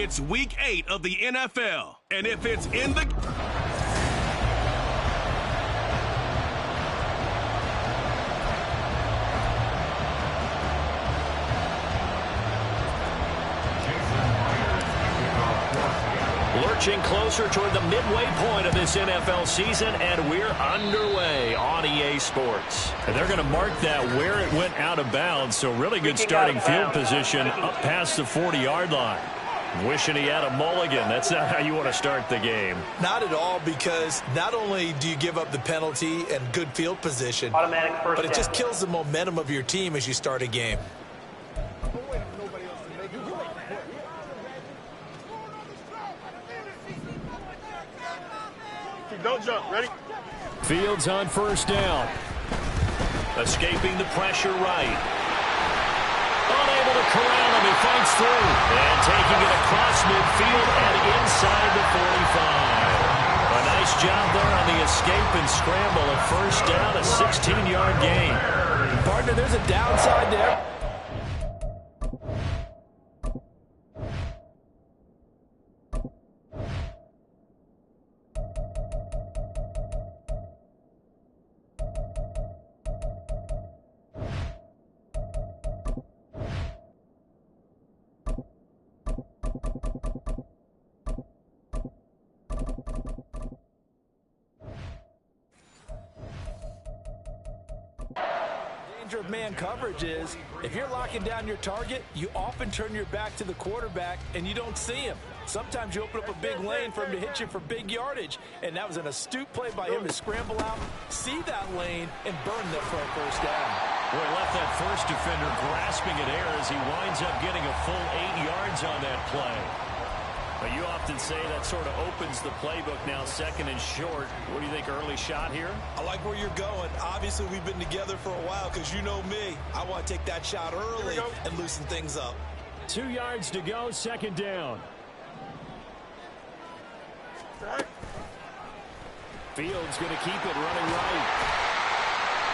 It's Week 8 of the NFL, and if it's in the... Lurching closer toward the midway point of this NFL season, and we're underway on EA Sports. And they're going to mark that where it went out of bounds, so really good starting field position up past the 40-yard line. Wishing he had a mulligan. That's not how you want to start the game. Not at all, because not only do you give up the penalty and good field position, but it just kills the momentum of your team as you start a game. Don't jump. Ready? Fields on first down. Escaping the pressure right. Unable to corral him. He fights through. And taking it across midfield and inside the 45. A nice job there on the escape and scramble. A first down, a 16-yard gain. Partner, there's a downside there. Of man coverage is if you're locking down your target, you often turn your back to the quarterback and you don't see him. Sometimes you open up a big lane for him to hit you for big yardage, and that was an astute play by him to scramble out, see that lane, and burn that for a first down. Boy, left that first defender grasping at air as he winds up getting a full 8 yards on that play. But you often say that sort of opens the playbook now, second and short. What do you think, early shot here? I like where you're going. Obviously, we've been together for a while because you know me. I want to take that shot early and loosen things up. 2 yards to go, second down. Fields going to keep it running right.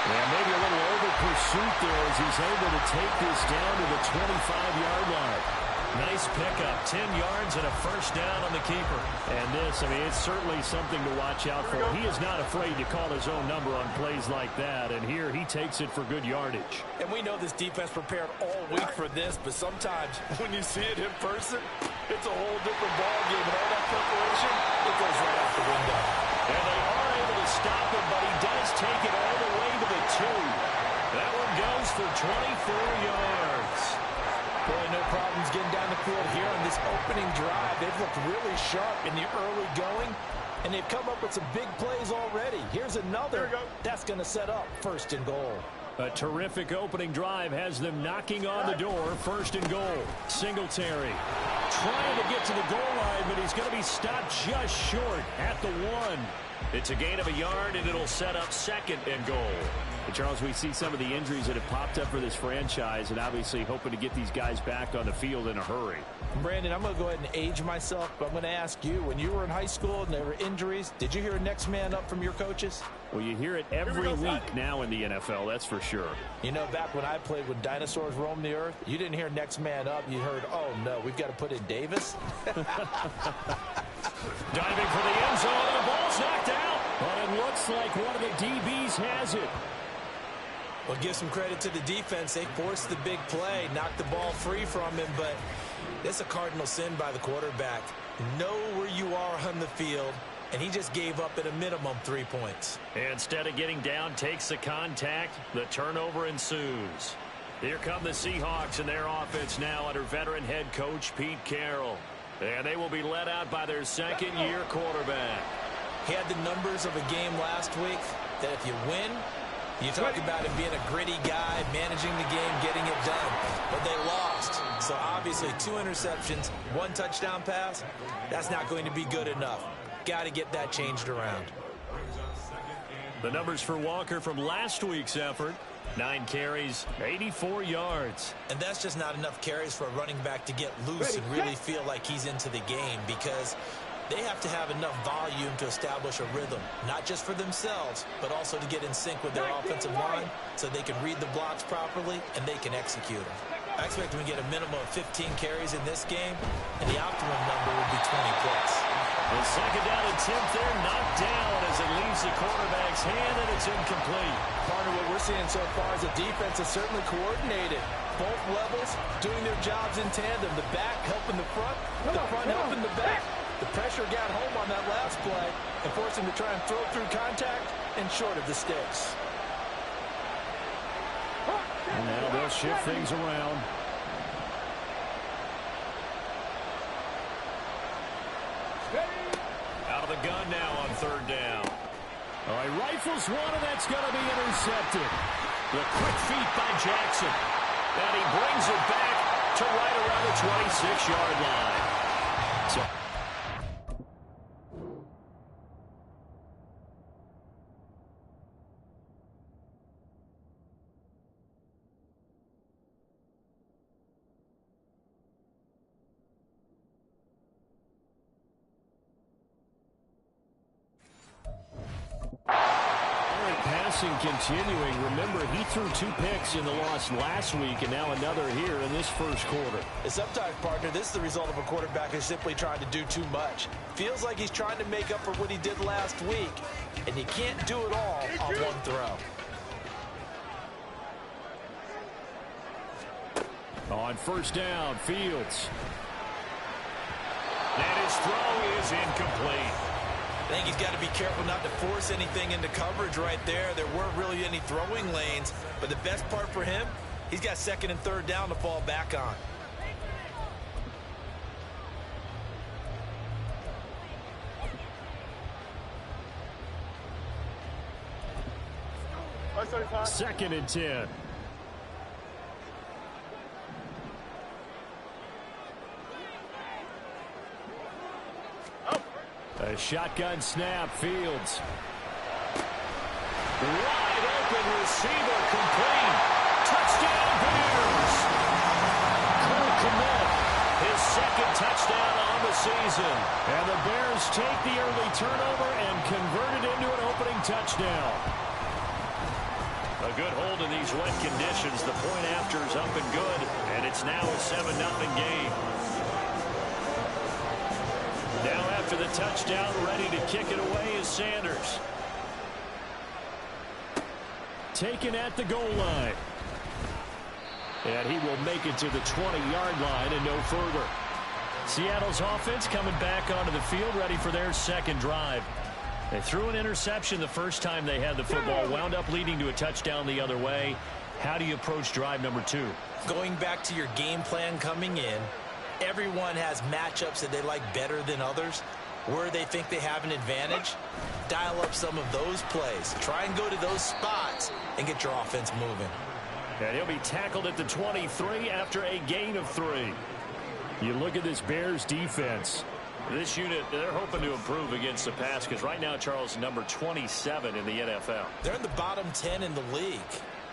Yeah, maybe a little over pursuit there as he's able to take this down to the 25-yard line. Nice pickup, 10 yards and a first down on the keeper. And this, I mean, it's certainly something to watch out for. He is not afraid to call his own number on plays like that, and here he takes it for good yardage. And we know this defense prepared all week for this, but sometimes when you see it in person, it's a whole different ballgame, and all that preparation, it goes right out the window. And they are able to stop him, but he does take it all the way to the 2. That one goes for 24 yards. Boy, no problems getting down the field here on this opening drive. They've looked really sharp in the early going, and they've come up with some big plays already. Here's another. That's going to set up first and goal. A terrific opening drive has them knocking on the door. First and goal. Singletary trying to get to the goal line, but he's going to be stopped just short at the 1. It's a gain of a yard, and it'll set up second and goal. And Charles, we see some of the injuries that have popped up for this franchise, and obviously hoping to get these guys back on the field in a hurry. Brandon, I'm going to go ahead and age myself, but I'm going to ask you, when you were in high school and there were injuries, did you hear next man up from your coaches? Well, you hear it every week now in the NFL, that's for sure. You know, back when I played when dinosaurs roamed the earth, you didn't hear next man up. You heard, oh, no, we've got to put in Davis. Diving for the end zone, and the ball's knocked out. But it looks like one of the DBs has it. Well, give some credit to the defense. They forced the big play, knocked the ball free from him, but it's a cardinal sin by the quarterback. Know where you are on the field, and he just gave up at a minimum 3 points. Instead of getting down, takes the contact. The turnover ensues. Here come the Seahawks and their offense now under veteran head coach Pete Carroll. And they will be led out by their second-year quarterback. He had the numbers of a game last week that if you win, you talk about him being a gritty guy, managing the game, getting it done. But they lost. So obviously 2 interceptions, 1 touchdown pass, that's not going to be good enough. Got to get that changed around. The numbers for Walker from last week's effort. 9 carries, 84 yards. And that's just not enough carries for a running back to get loose and really feel like he's into the game, because they have to have enough volume to establish a rhythm, not just for themselves, but also to get in sync with their offensive line so they can read the blocks properly and they can execute them. I expect him to get a minimum of 15 carries in this game, and the optimum number would be 20+. The second down attempt there, knocked down as it leaves the quarterback's hand, and it's incomplete. Part of what we're seeing so far is the defense is certainly coordinated. Both levels doing their jobs in tandem. The back helping the front helping the back. The pressure got home on that last play and forced him to try and throw through contact and short of the sticks. And now they'll shift things around. Out of the gun now on third down. All right, rifles one, and that's going to be intercepted. The quick feet by Jackson. And he brings it back to right around the 26-yard line. So continuing. Remember, he threw 2 picks in the loss last week, and now another here in this first quarter. Sometimes, partner, this is the result of a quarterback who's simply trying to do too much. Feels like he's trying to make up for what he did last week, and you can't do it all on one throw. On first down, Fields. And his throw is incomplete. I think he's got to be careful not to force anything into coverage right there. There weren't really any throwing lanes, but the best part for him, he's got second and third down to fall back on. Second and 10. A shotgun snap, Fields. Wide open receiver, complete. Touchdown, Bears. Cole Kmet, his second touchdown on the season. And the Bears take the early turnover and convert it into an opening touchdown. A good hold in these wet conditions. The point after is up and good, and it's now a 7-0 game. Now after the touchdown, ready to kick it away is Sanders. Taken at the goal line. And he will make it to the 20-yard line and no further. Seattle's offense coming back onto the field, ready for their second drive. They threw an interception the first time they had the football, wound up leading to a touchdown the other way. How do you approach drive number 2? Going back to your game plan coming in, everyone has matchups that they like better than others. Where they think they have an advantage, dial up some of those plays. Try and go to those spots and get your offense moving. And he'll be tackled at the 23 after a gain of 3. You look at this Bears defense. This unit, they're hoping to improve against the pass because right now, Charles, number 27 in the NFL. They're in the bottom 10 in the league.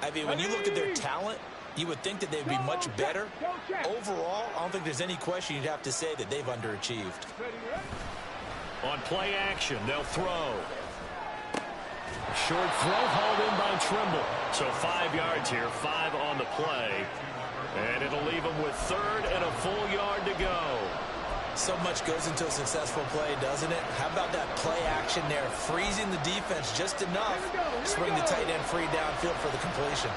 I mean, when you look at their talent, you would think that they'd be much better. Overall, I don't think there's any question you'd have to say that they've underachieved. On play action, they'll throw. Short throw hauled in by Trimble. So 5 yards here, 5 on the play. And it'll leave them with third and a full yard to go. So much goes into a successful play, doesn't it? How about that play action there, freezing the defense just enough to bring the tight end free downfield for the completion.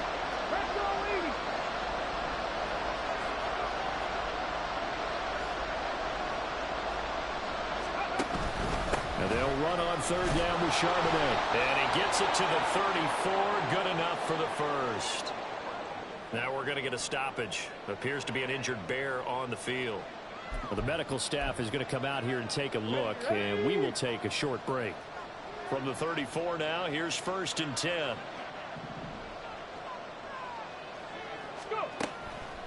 And they'll run on third down with Charbonnet. And he gets it to the 34, good enough for the first. Now we're going to get a stoppage. Appears to be an injured Bear on the field. Well, the medical staff is going to come out here and take a look, and we will take a short break. From the 34 now, here's first and 10.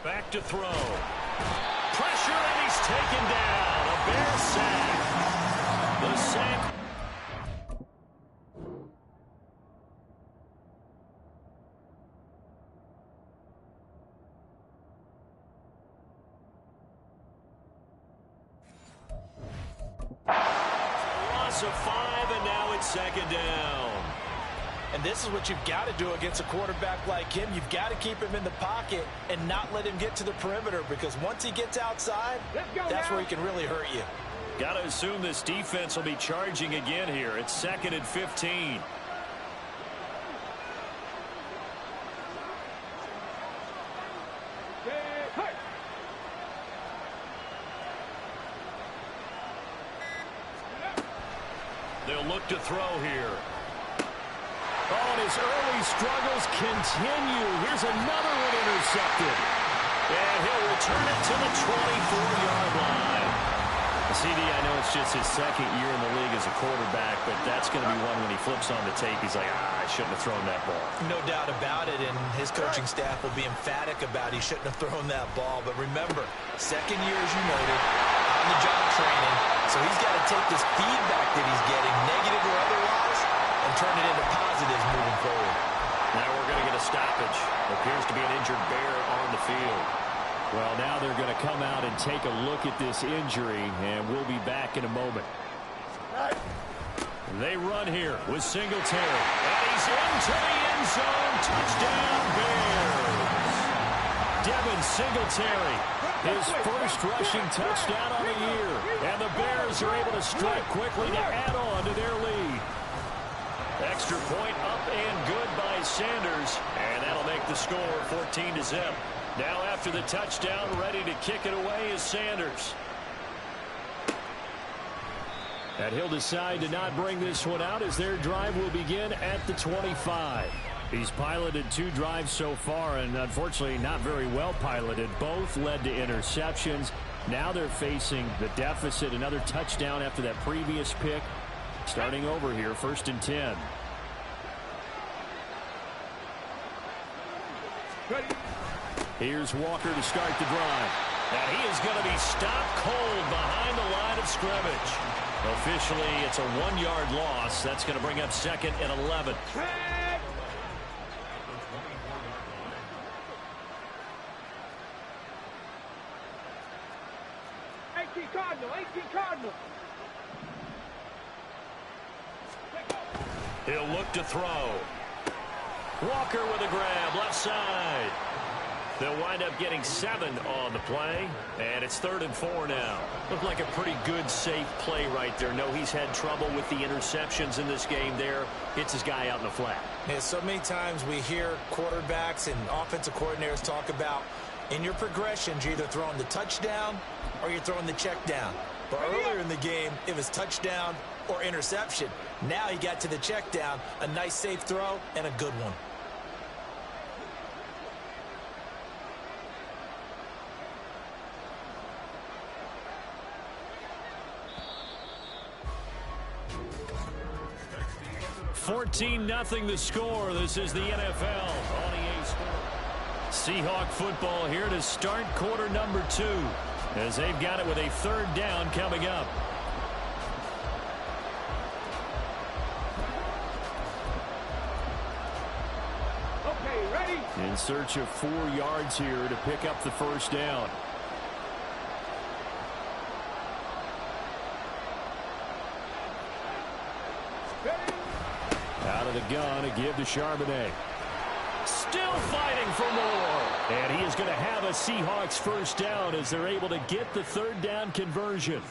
Back to throw. Pressure, and he's taken down. A Bear sack. The sack. Loss of 5, and now it's second down. And this is what you've got to do against a quarterback like him. You've got to keep him in the pocket and not let him get to the perimeter, because once he gets outside, that's where he can really hurt you. Got to assume this defense will be charging again here. It's 2nd and 15. They'll look to throw here. Oh, and his early struggles continue. Here's another one intercepted. And he'll return it to the 24-yard line. CD, I know it's just his 2nd year in the league as a quarterback, but that's going to be one when he flips on the tape. He's like, I shouldn't have thrown that ball. No doubt about it, and his coaching staff will be emphatic about he shouldn't have thrown that ball. But remember, 2nd year, as you noted, on-the-job training, so he's got to take this feedback that he's getting, negative or otherwise, and turn it into positives moving forward. Now we're going to get a stoppage. Appears to be an injured Bear on the field. Well, now they're going to come out and take a look at this injury, and we'll be back in a moment. They run here with Singletary. And he's into the end zone. Touchdown, Bears. Devin Singletary, his first rushing touchdown on the year. And the Bears are able to strike quickly to add on to their lead. Extra point up and good by Sanders. And that'll make the score 14-0. Now after the touchdown, ready to kick it away is Sanders. And he'll decide to not bring this one out as their drive will begin at the 25. He's piloted 2 drives so far, and unfortunately not very well piloted. Both led to interceptions. Now they're facing the deficit. Another touchdown after that previous pick. Starting over here, 1st and 10. Here's Walker to start the drive. And he is going to be stopped cold behind the line of scrimmage. Officially, it's a 1-yard loss. That's going to bring up 2nd and 11. 18 Cardinal. He'll look to throw. Walker with a grab, left side. They'll wind up getting 7 on the play, and it's 3rd and 4 now. Looked like a pretty good, safe play right there. No, he's had trouble with the interceptions in this game there. Hits his guy out in the flat. Yeah, so many times we hear quarterbacks and offensive coordinators talk about in your progressions, you're either throwing the touchdown or you're throwing the check down. But earlier in the game, it was touchdown or interception. Now he got to the check down, a nice safe throw, and a good one. $14-0 the score. This is the NFL on EA Sports. Seahawk football here to start quarter number 2 as they've got it with a 3rd down coming up. Okay, ready? In search of 4 yards here to pick up the 1st down. Out of the gun, a give to Charbonnet. Still fighting for more. And he is going to have a Seahawks 1st down as they're able to get the 3rd down conversion.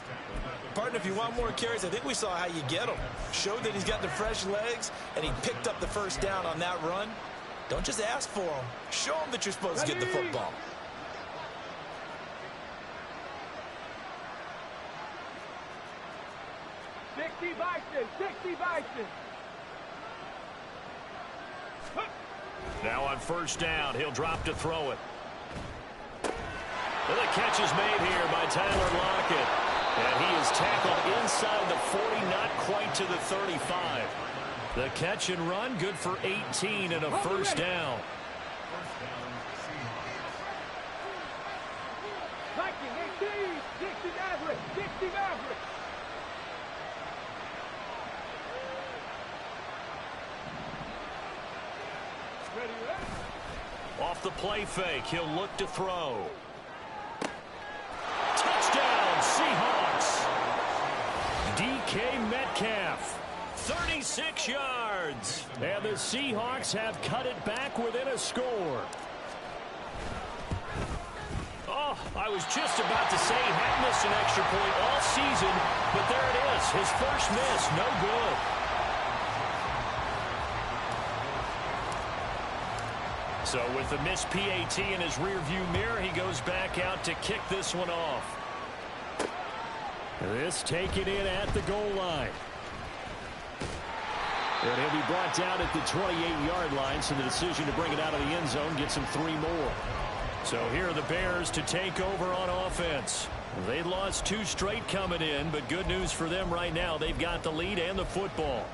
Partner, if you want more carries, I think we saw how you get them. Showed that he's got the fresh legs, and he picked up the 1st down on that run. Don't just ask for them. Show them that you're supposed to get the football. Now on 1st down, he'll drop to throw it. And the catch is made here by Tyler Lockett. And he is tackled inside the 40, not quite to the 35. The catch and run, good for 18 and a 1st down. Off the play fake, he'll look to throw. Touchdown, Seahawks. DK Metcalf. 36 yards. And the Seahawks have cut it back within a score. Oh, I was just about to say he hadn't missed an extra point all season, but there it is. His first miss, no good. So with the missed PAT in his rearview mirror, he goes back out to kick this one off. This taken in at the goal line. And he'll be brought down at the 28-yard line, so the decision to bring it out of the end zone gets him 3 more. So here are the Bears to take over on offense. They lost 2 straight coming in, but good news for them right now. They've got the lead and the football.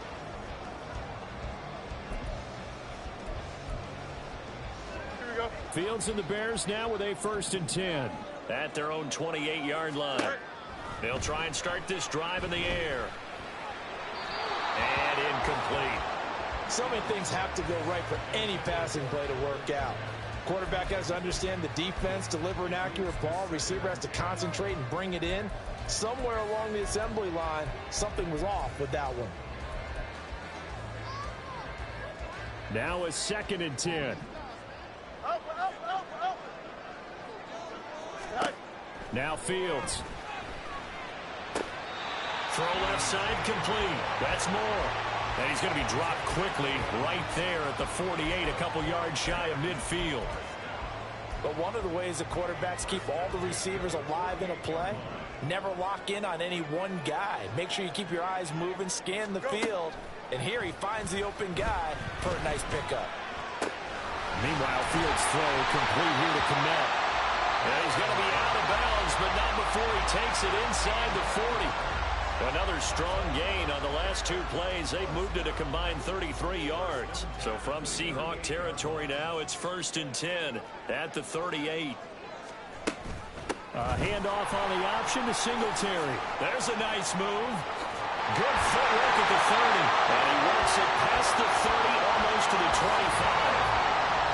Fields and the Bears now with a 1st and 10 at their own 28-yard line. They'll try and start this drive in the air. And incomplete. So many things have to go right for any passing play to work out. Quarterback has to understand the defense, deliver an accurate ball. Receiver has to concentrate and bring it in. Somewhere along the assembly line, something was off with that one. Now a 2nd and 10. Now Fields. Throw left side complete. That's more. And he's going to be dropped quickly right there at the 48, a couple yards shy of midfield. But one of the ways that quarterbacks keep all the receivers alive in a play, never lock in on any one guy. Make sure you keep your eyes moving, scan the field. And here he finds the open guy for a nice pickup. Meanwhile, Fields' throw complete here to Kmet. And he's going to be out of bounds, but not before he takes it inside the 40. Another strong gain on the last 2 plays. They've moved it a combined 33 yards. So from Seahawk territory now, it's 1st and 10 at the 38. Handoff on the option to Singletary. There's a nice move. Good footwork at the 30. And he works it past the 30, almost to the 25.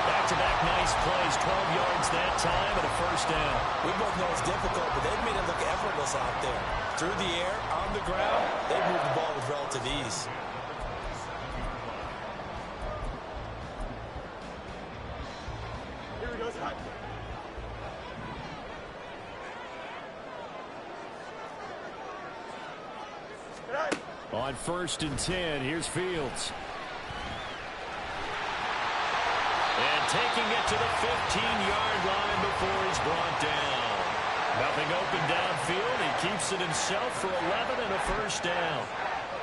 Back-to-back nice plays, 12 yards that time and a 1st down. We both know it's difficult, but they've made it look effortless out there. Through the air, on the ground, they've moved the ball with relative ease. Here we go, Scott. On 1st and 10, here's Fields. And taking it to the 15-yard line before he's brought down. Nothing open downfield. He keeps it himself for 11 and a 1st down.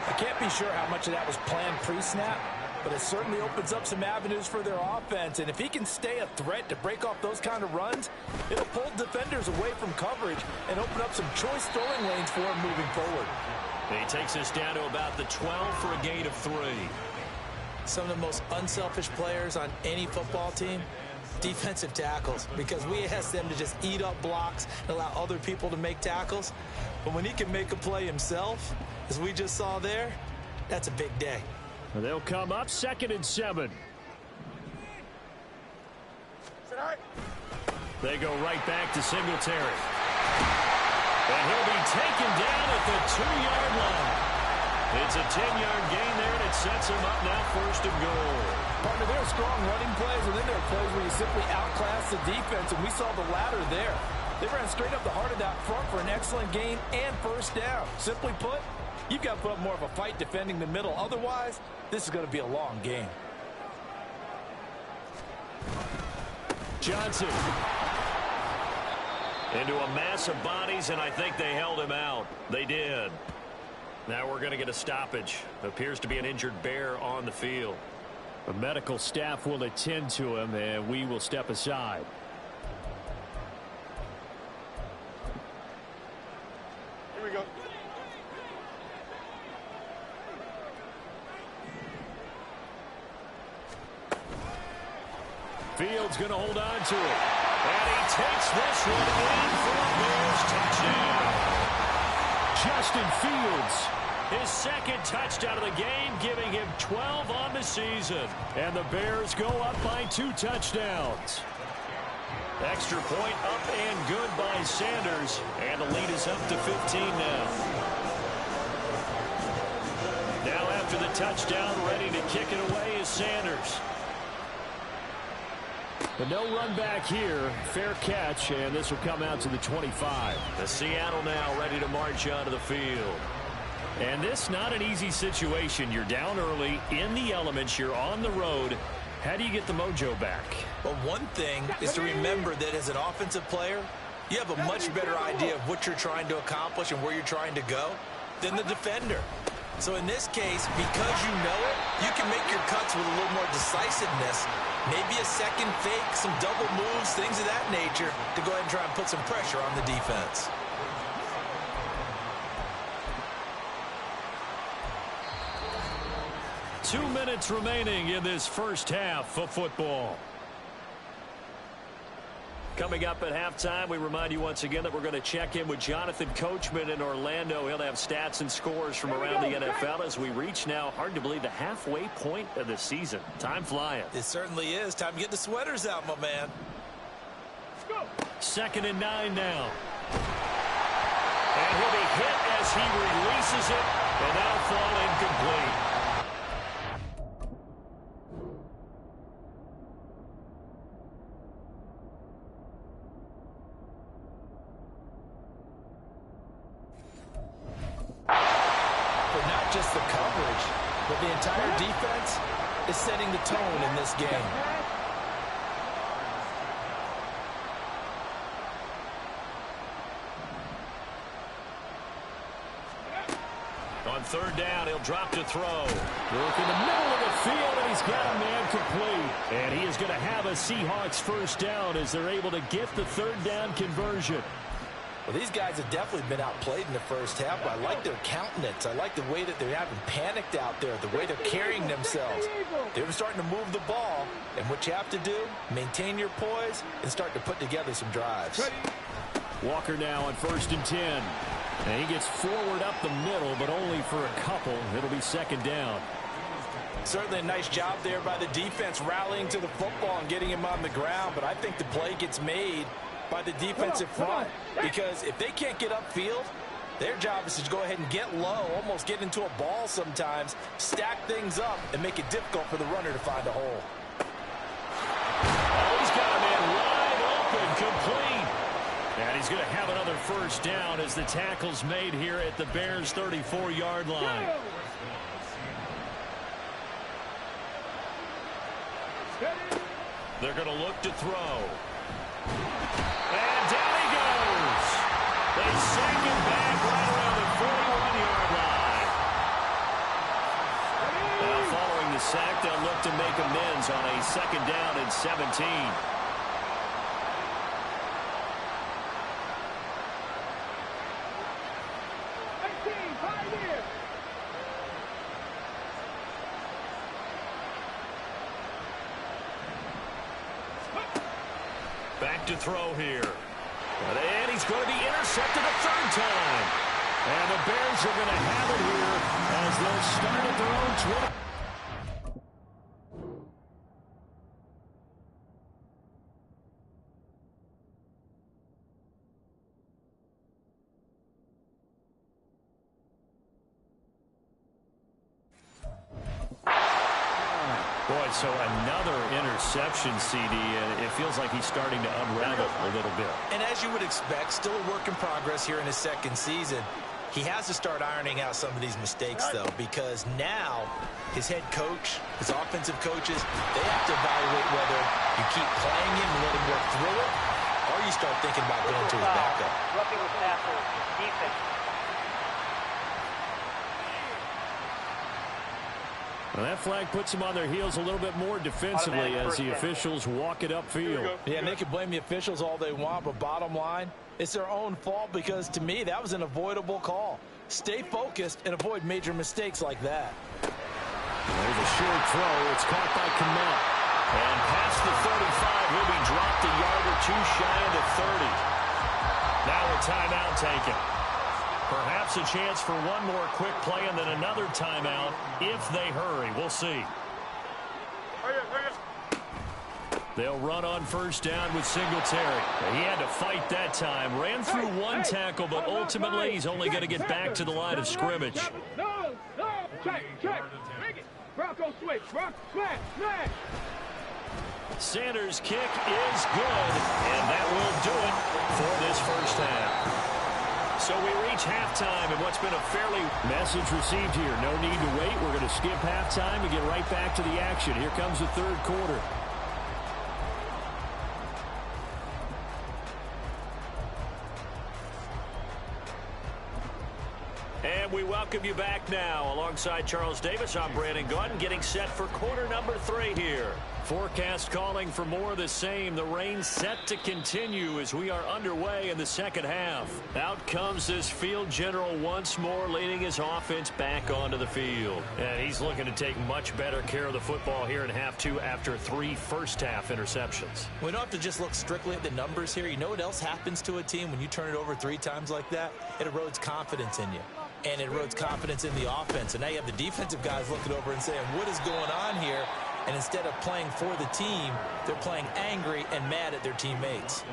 I can't be sure how much of that was planned pre-snap, but it certainly opens up some avenues for their offense. And if he can stay a threat to break off those kind of runs, it'll pull defenders away from coverage and open up some choice throwing lanes for him moving forward. He takes us down to about the 12 for a gain of 3. Some of the most unselfish players on any football team, defensive tackles, because we ask them to just eat up blocks and allow other people to make tackles. But when he can make a play himself, as we just saw there, that's a big day. They'll come up 2nd and 7. They go right back to Singletary. And he'll be taken down at the 2-yard line. It's a 10-yard gain there, and it sets him up now 1st and goal. Partner, there are strong running plays, and then there are plays where you simply outclass the defense, and we saw the latter there. They ran straight up the heart of that front for an excellent gain and 1st down. Simply put, you've got to put up more of a fight defending the middle. Otherwise, this is going to be a long game. Johnson. Into a mass of bodies, and I think they held him out. They did. Now we're going to get a stoppage. Appears to be an injured Bear on the field. The medical staff will attend to him, and we will step aside. Here we go. Fields going to hold on to it. And he takes this one in for a Bears touchdown. Justin Fields, his 2nd touchdown of the game, giving him 12 on the season. And the Bears go up by 2 touchdowns. Extra point up and good by Sanders. And the lead is up to 15 now. Now after the touchdown, ready to kick it away is Sanders. But no run back here. Fair catch, and this will come out to the 25. The Seattle now ready to march onto the field. And this not an easy situation. You're down early, in the elements, you're on the road. How do you get the mojo back? Well, one thing is to remember that as an offensive player, you have a much better idea of what you're trying to accomplish and where you're trying to go than the defender. So in this case, because you know it, you can make your cuts with a little more decisiveness. Maybe a second fake, some double moves, things of that nature to go ahead and try and put some pressure on the defense. Two minutes remaining in this first half of football. Coming up at halftime, we remind you once again that we're going to check in with Jonathan Coachman in Orlando. He'll have stats and scores from around the NFL as we reach now, hard to believe, the halfway point of the season. Time flying. It certainly is. Time to get the sweaters out, my man. Second and 9 now. And he'll be hit as he releases it, and that'll fall incomplete. Just the coverage, but the entire defense is setting the tone in this game. On third down, he'll drop to throw. Work in the middle of the field, and he's got a man complete. And he is going to have a Seahawks first down as they're able to get the third down conversion. Well, these guys have definitely been outplayed in the first half, but I like their countenance. I like the way that they haven't panicked out there, the way they're carrying themselves. They're starting to move the ball, and what you have to do, maintain your poise and start to put together some drives. Walker now on 1st and 10. And he gets forward up the middle, but only for a couple. It'll be second down. Certainly a nice job there by the defense rallying to the football and getting him on the ground, but I think the play gets made by the defensive front, because if they can't get upfield, their job is to go ahead and get low, almost get into a ball sometimes, stack things up, and make it difficult for the runner to find a hole. Oh, he's got a man wide open, complete. And he's going to have another first down as the tackle's made here at the Bears' 34-yard line. They're going to look to throw. And down he goes. They send him back right around the 41-yard line. Now following the sack, they'll look to make amends on a second down and 17. Back to throw here. And he's going to be intercepted a third time. And the Bears are going to have it here as they'll start at their own 20. Boy, so another interception, CD, and it feels like he's starting to unravel a little bit. And as you would expect, still a work in progress here in his second season. He has to start ironing out some of these mistakes, though, because now his head coach, his offensive coaches, they have to evaluate whether you keep playing him and let him work through it, or you start thinking about going to his backup. Roughing the passer, defense. Well, that flag puts them on their heels a little bit more defensively as the officials walk it upfield. Yeah, and they can blame the officials all they want, but bottom line, it's their own fault because, to me, that was an avoidable call. Stay focused and avoid major mistakes like that. There's a short throw. It's caught by Kmet. And past the 35, will be dropped a yard or two shy of the 30. Now a timeout taken. Perhaps a chance for one more quick play and then another timeout if they hurry. We'll see. They'll run on first down with Singletary. He had to fight that time. Ran through one tackle, but ultimately he's only going to get back to the line of scrimmage. Check. Bring it. Bronco switch. Bronco smash. Sanders' kick is good, and that will do it for this first half. So we reach halftime in what's been a fairly message received here. No need to wait. We're going to skip halftime and get right back to the action. Here comes the third quarter. And we welcome you back now. Alongside Charles Davis, I'm Brandon Gunn, getting set for quarter number 3 here. Forecast calling for more of the same. The rain set to continue as we are underway in the second half. Out comes this field general once more, leading his offense back onto the field. And he's looking to take much better care of the football here in half 2 after 3 first-half interceptions. We don't have to just look strictly at the numbers here. You know what else happens to a team when you turn it over 3 times like that? It erodes confidence in you. And it erodes confidence in the offense. And now you have the defensive guys looking over and saying, what is going on here? And instead of playing for the team, they're playing angry and mad at their teammates.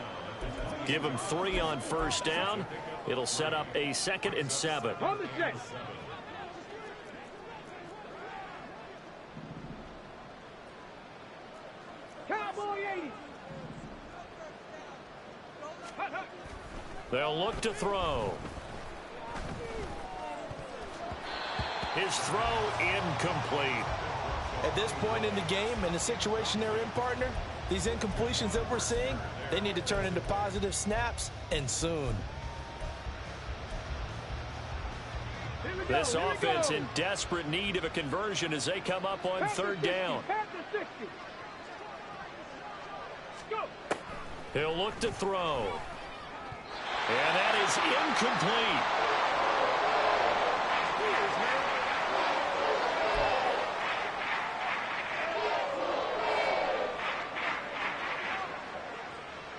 Give them 3 on first down. It'll set up a 2nd and 7. On the 6. Cowboy 80. They'll look to throw. His throw incomplete. At this point in the game, in the situation they're in, partner, these incompletions that we're seeing, they need to turn into positive snaps, and soon. This offense in desperate need of a conversion as they come up on 3rd down. He'll look to throw. And that is incomplete.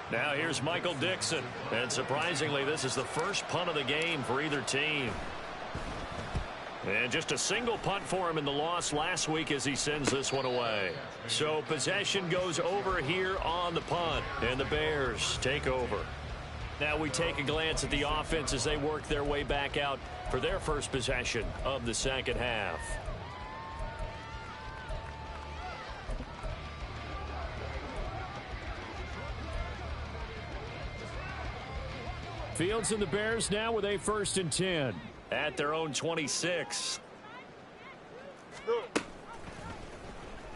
Now here's Michael Dixon. And surprisingly, this is the first punt of the game for either team. And just a single punt for him in the loss last week as he sends this one away. So possession goes over here on the punt. And the Bears take over. Now we take a glance at the offense as they work their way back out for their first possession of the second half. Fields and the Bears now with a 1st and 10 at their own 26.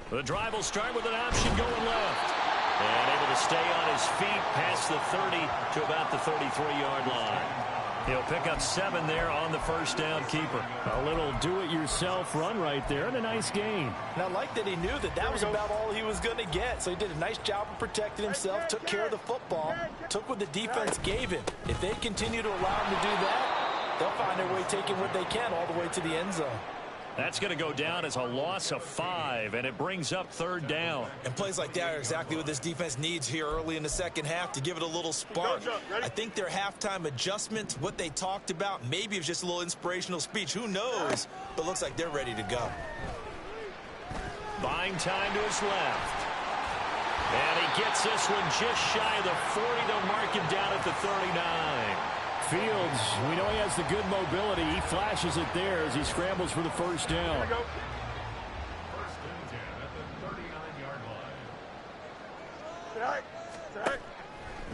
The drive will start with an option going left. And able to stay on his feet past the 30 to about the 33-yard line. He'll pick up 7 there on the first down keeper. A little do-it-yourself run right there and a nice gain. And I like that he knew that that was about all he was going to get. So he did a nice job of protecting himself, took care of the football, took what the defense gave him. If they continue to allow him to do that, they'll find their way taking what they can all the way to the end zone. That's going to go down as a loss of 5, and it brings up 3rd down. And plays like that are exactly what this defense needs here early in the second half to give it a little spark. I think their halftime adjustments, what they talked about, maybe it was just a little inspirational speech. Who knows? But looks like they're ready to go. Buying time to his left. And he gets this one just shy of the 40. They'll mark him down at the 39. Fields, we know he has the good mobility. He flashes it there as he scrambles for the first down.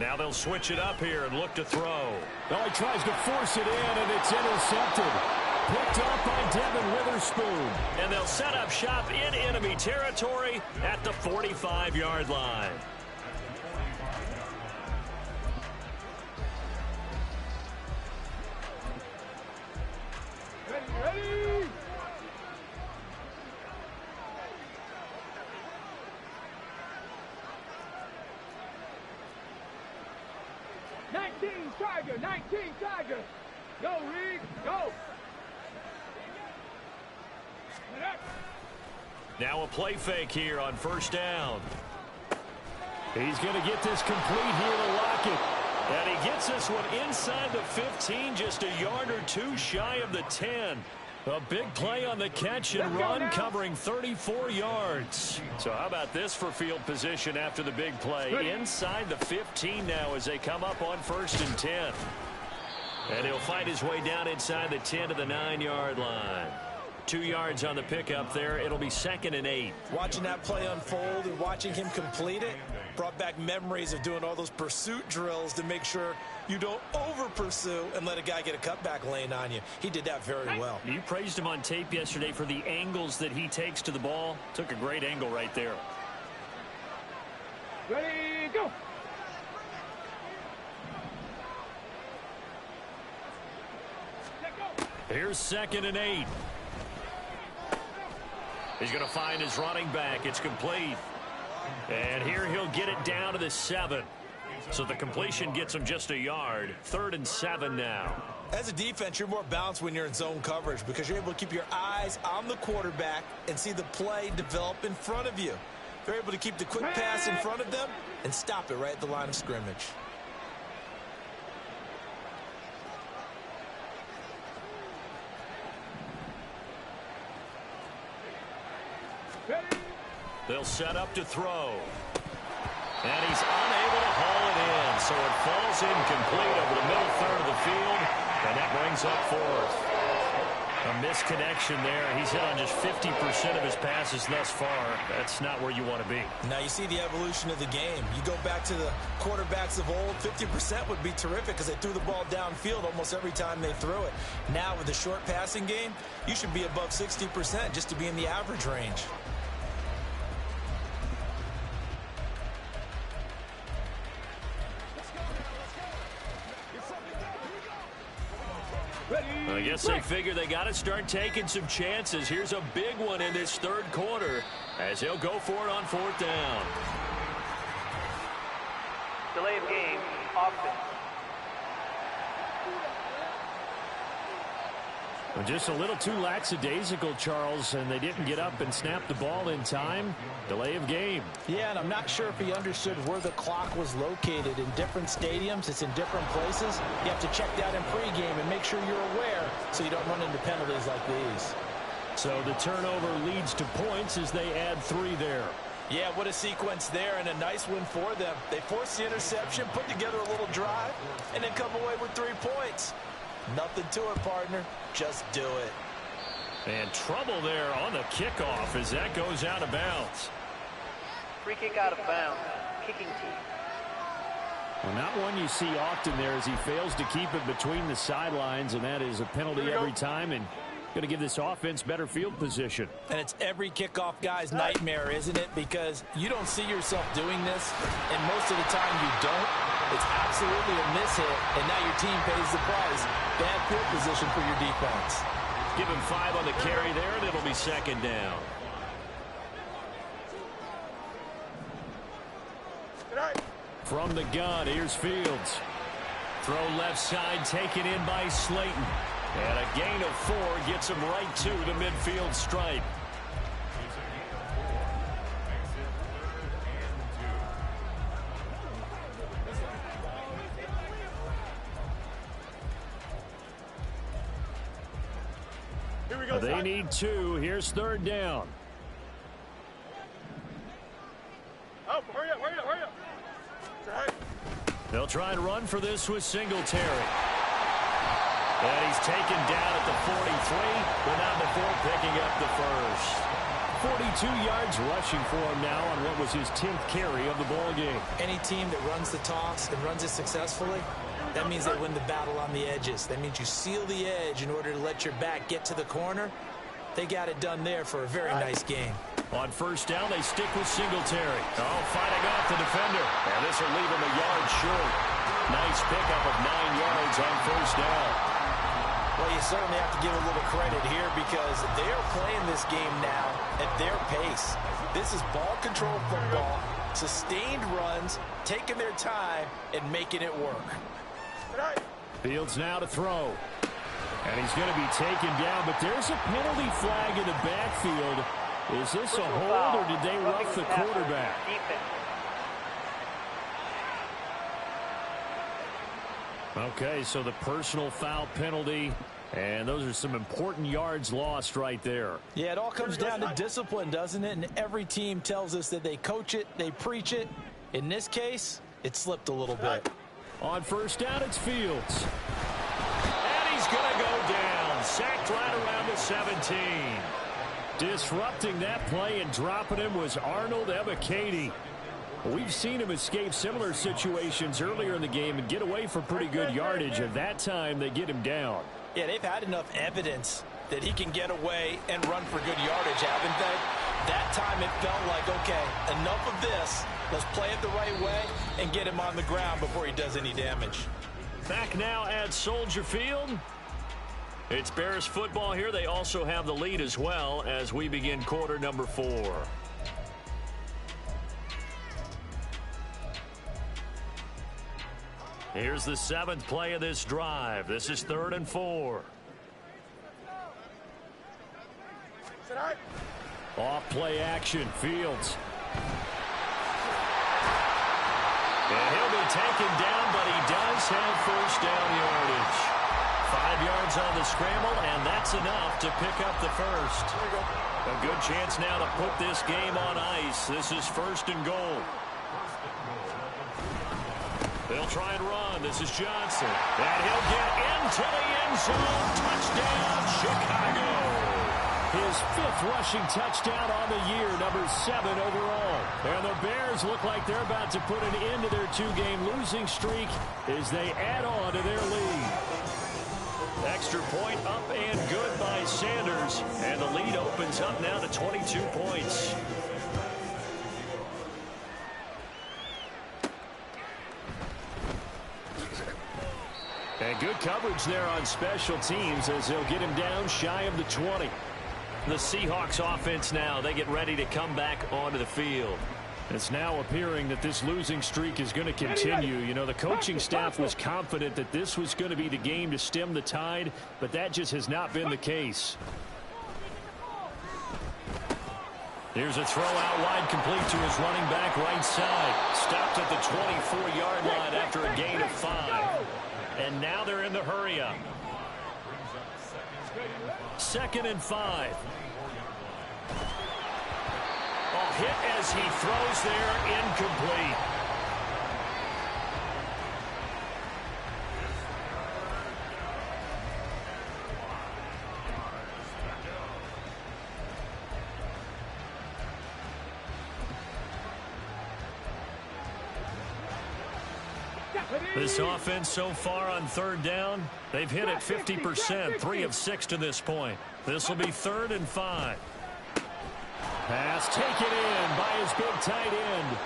Now they'll switch it up here and look to throw. Well, he tries to force it in, and it's intercepted. Picked up by Devin Witherspoon. And they'll set up shop in enemy territory at the 45-yard line. Ready? 19 Tiger, 19 Tiger. Go, Reed, go. Now a play fake here on first down. He's going to get this complete here to Lockett. And he gets this one inside the 15, just a yard or 2 shy of the 10. A big play on the catch and run, covering 34 yards. So how about this for field position after the big play? Inside the 15 now as they come up on 1st and 10. And he'll fight his way down inside the 10 to the 9-yard line. 2 yards on the pickup there. It'll be 2nd and 8. Watching that play unfold and watching him complete it brought back memories of doing all those pursuit drills to make sure you don't over-pursue and let a guy get a cutback lane on you. He did that very well. You praised him on tape yesterday for the angles that he takes to the ball. Took a great angle right there. Ready, go. Here's 2nd and 8. He's going to find his running back. It's complete. And here he'll get it down to the 7. So the completion gets him just a yard. 3rd and 7 now. As a defense, you're more balanced when you're in zone coverage because you're able to keep your eyes on the quarterback and see the play develop in front of you. You're able to keep the quick pass in front of them and stop it right at the line of scrimmage. They'll set up to throw. And he's unable to haul it in. So it falls incomplete over the middle third of the field. And that brings up 4th. A misconnection there. He's hit on just 50% of his passes thus far. That's not where you want to be. Now you see the evolution of the game. You go back to the quarterbacks of old, 50% would be terrific because they threw the ball downfield almost every time they threw it. Now with the short passing game, you should be above 60% just to be in the average range. I guess they figure they got to start taking some chances. Here's a big one in this 3rd quarter as he'll go for it on 4th down. Delay of game, offense. Well, just a little too lackadaisical, Charles, and they didn't get up and snap the ball in time. Delay of game. Yeah, and I'm not sure if he understood where the clock was located. In different stadiums, it's in different places. You have to check that in pregame and make sure you're aware so you don't run into penalties like these. So the turnover leads to points as they add 3 there. Yeah, what a sequence there, and a nice win for them. They forced the interception, put together a little drive, and then come away with 3 points. Nothing to it, partner. Just do it. And trouble there on the kickoff as that goes out of bounds. Free kick out of bounds. Kicking team. Well, not one you see often there as he fails to keep it between the sidelines, and that is a penalty every time, and going to give this offense better field position. And it's every kickoff guy's nightmare, isn't it? Because you don't see yourself doing this, and most of the time you don't. It's absolutely a mishit, and now your team pays the price. Bad field position for your defense. Give him 5 on the carry there, and it'll be 2nd down. From the gun, here's Fields. Throw left side, taken in by Slayton. And a gain of 4 gets him right to the midfield stripe. They need 2. Here's 3rd down. Oh, hurry up, hurry up, hurry up. They'll try and run for this with Singletary. And he's taken down at the 43, but not before picking up the first. 42 yards rushing for him now on what was his 10th carry of the ball game. Any team that runs the toss and runs it successfully, that means they win the battle on the edges. That means you seal the edge in order to let your back get to the corner. They got it done there for a very nice game. On 1st down, they stick with Singletary. Oh, fighting off the defender. And this will leave him a yard short. Nice pickup of 9 yards on 1st down. Well, you certainly have to give a little credit here because they are playing this game now at their pace. This is ball control football, sustained runs, taking their time, and making it work. Fields now to throw. And he's going to be taken down, but there's a penalty flag in the backfield. Is this a hold, or did they rough the quarterback? Okay, so the personal foul penalty, and those are some important yards lost right there. Yeah, it all comes down to discipline, doesn't it? And every team tells us that they coach it, they preach it. In this case, it slipped a little bit. On 1st down, it's Fields. And he's going to go down. Sacked right around the 17. Disrupting that play and dropping him was Arnold Ebiketie. We've seen him escape similar situations earlier in the game and get away for pretty good yardage, and that time they get him down. Yeah, they've had enough evidence that he can get away and run for good yardage, haven't they? That time it felt like, okay, enough of this. Let's play it the right way and get him on the ground before he does any damage. Back now at Soldier Field. It's Bears football here. They also have the lead as well as we begin quarter number 4. Here's the 7th play of this drive. This is 3rd and 4. Off play action, Fields. And he'll be taken down, but he does have first down yardage. 5 yards on the scramble, and that's enough to pick up the first. A good chance now to put this game on ice. This is 1st and goal. They'll try and run. This is Johnson. And he'll get into the end zone. Touchdown, Chicago. His 5th rushing touchdown on the year, number 7 overall. And the Bears look like they're about to put an end to their 2-game losing streak as they add on to their lead. Extra point up and good by Sanders. And the lead opens up now to 22 points. And good coverage there on special teams as they'll get him down shy of the 20. The Seahawks offense now, they get ready to come back onto the field. It's now appearing that this losing streak is going to continue. You know, the coaching staff was confident that this was going to be the game to stem the tide, but that just has not been the case. Here's a throw out wide, complete to his running back right side. Stopped at the 24-yard line after a gain of 5. And now they're in the hurry-up. 2nd and 5. A hit as he throws there, incomplete. This offense so far on 3rd down, they've hit it 50%, 3 of 6 to this point. This will be 3rd and 5. Pass taken in by his big tight end.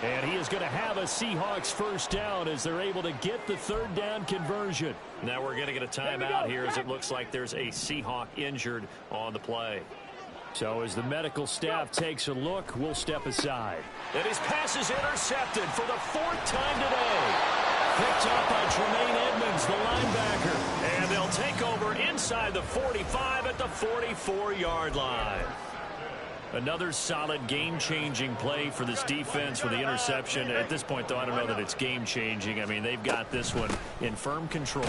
And he is going to have a Seahawks first down as they're able to get the 3rd down conversion. Now we're going to get a timeout here as it looks like there's a Seahawk injured on the play. So as the medical staff takes a look, we'll step aside. And his pass is intercepted for the 4th time today. Picked up by Tremaine Edmonds, the linebacker. And they'll take over inside the 45 at the 44-yard line. Another solid game-changing play for this defense with the interception. At this point, though, I don't know that it's game-changing. I mean, they've got this one in firm control.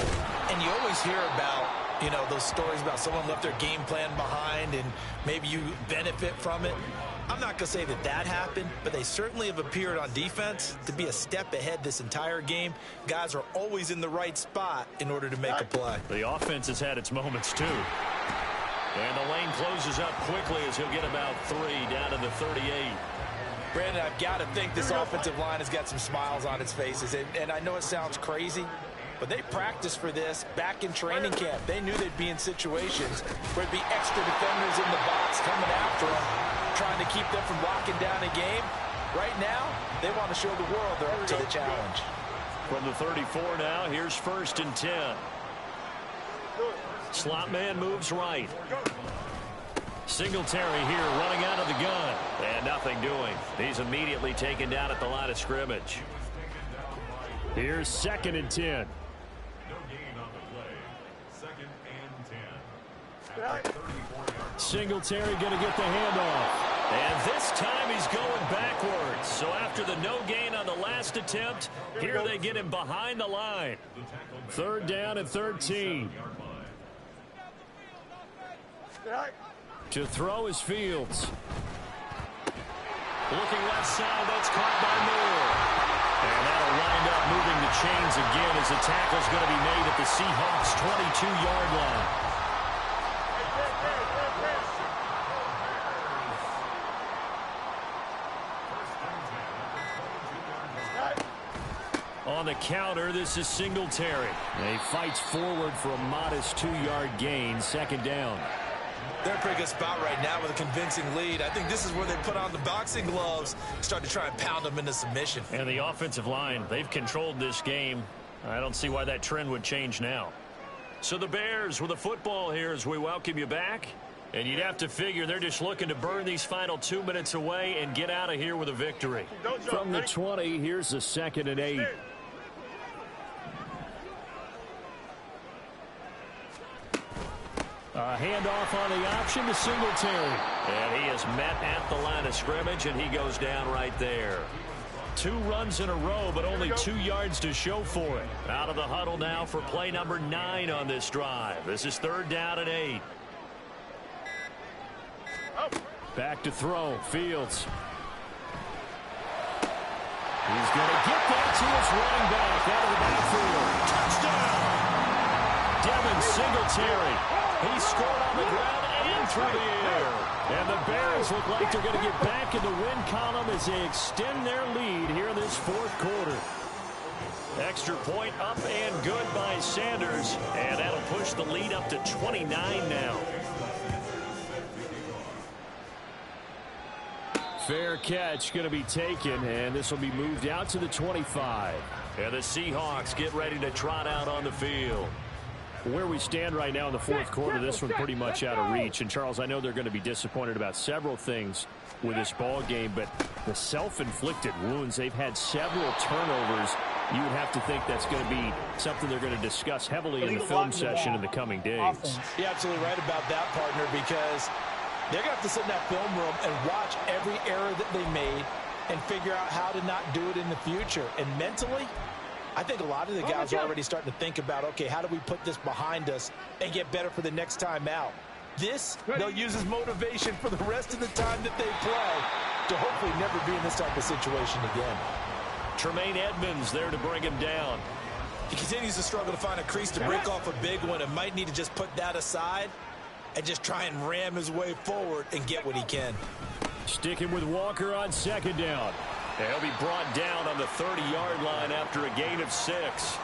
And you always hear about, you know, those stories about someone left their game plan behind and maybe you benefit from it. I'm not going to say that that happened, but they certainly have appeared on defense to be a step ahead this entire game. Guys are always in the right spot in order to make a play. The offense has had its moments, too. And the lane closes up quickly as he'll get about 3 down to the 38. Brandon, I've got to think this offensive line has got some smiles on its faces. And I know it sounds crazy, but they practiced for this back in training camp. They knew they'd be in situations where there'd be extra defenders in the box coming after them, trying to keep them from locking down a game. Right now, they want to show the world they're up to the challenge. From the 34 now, here's 1st and 10. Slot man moves right. Singletary here running out of the gun. And nothing doing. He's immediately taken down at the line of scrimmage. Here's 2nd and 10. Singletary going to get the handoff. And this time he's going backwards. So after the no gain on the last attempt, here they get him behind the line. 3rd down and 13. To throw is Fields. Looking left side, that's caught by Moore. And that'll wind up moving the chains again as the tackle's going to be made at the Seahawks 22-yard line. On the counter, this is Singletary. And he fights forward for a modest 2-yard gain, second down. They're in a pretty good spot right now with a convincing lead. I think this is where they put on the boxing gloves, start to try and pound them into submission. And the offensive line, they've controlled this game. I don't see why that trend would change now. So the Bears with a football here as we welcome you back. And you'd have to figure they're just looking to burn these final 2 minutes away and get out of here with a victory. From the 20, here's the 2nd and 8. A handoff on the option to Singletary. And he is met at the line of scrimmage, and he goes down right there. 2 runs in a row, but only 2 yards to show for it. Out of the huddle now for play number 9 on this drive. This is 3rd down and 8. Back to throw. Fields. He's going to get that to his running back out of the backfield. Touchdown! Devin Singletary. He scored on the ground and through the air. And the Bears look like they're going to get back in the win column as they extend their lead here in this 4th quarter. Extra point up and good by Sanders. And that'll push the lead up to 29 now. Fair catch going to be taken, and this will be moved out to the 25. And the Seahawks get ready to trot out on the field. Where we stand right now in the 4th quarter, this one pretty much out of reach. And, Charles, I know they're going to be disappointed about several things with this ball game, but the self-inflicted wounds, they've had several turnovers. You would have to think that's going to be something they're going to discuss heavily in the film session in the coming days. You're absolutely right about that, partner, because they're going to have to sit in that film room and watch every error that they made and figure out how to not do it in the future. And mentally, I think a lot of the guys are already starting to think about, okay, how do we put this behind us and get better for the next time out? This, they'll use as motivation for the rest of the time that they play to hopefully never be in this type of situation again. Tremaine Edmonds there to bring him down. He continues to struggle to find a crease to break off a big one and might need to just put that aside and just try and ram his way forward and get what he can. Sticking with Walker on 2nd down. He'll be brought down on the 30-yard line after a gain of 6.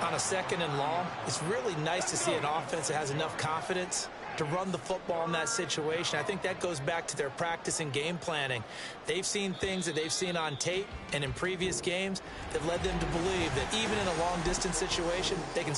On a 2nd and long, it's really nice to see an offense that has enough confidence to run the football in that situation. I think that goes back to their practice and game planning. They've seen things that they've seen on tape and in previous games that led them to believe that even in a long-distance situation, they can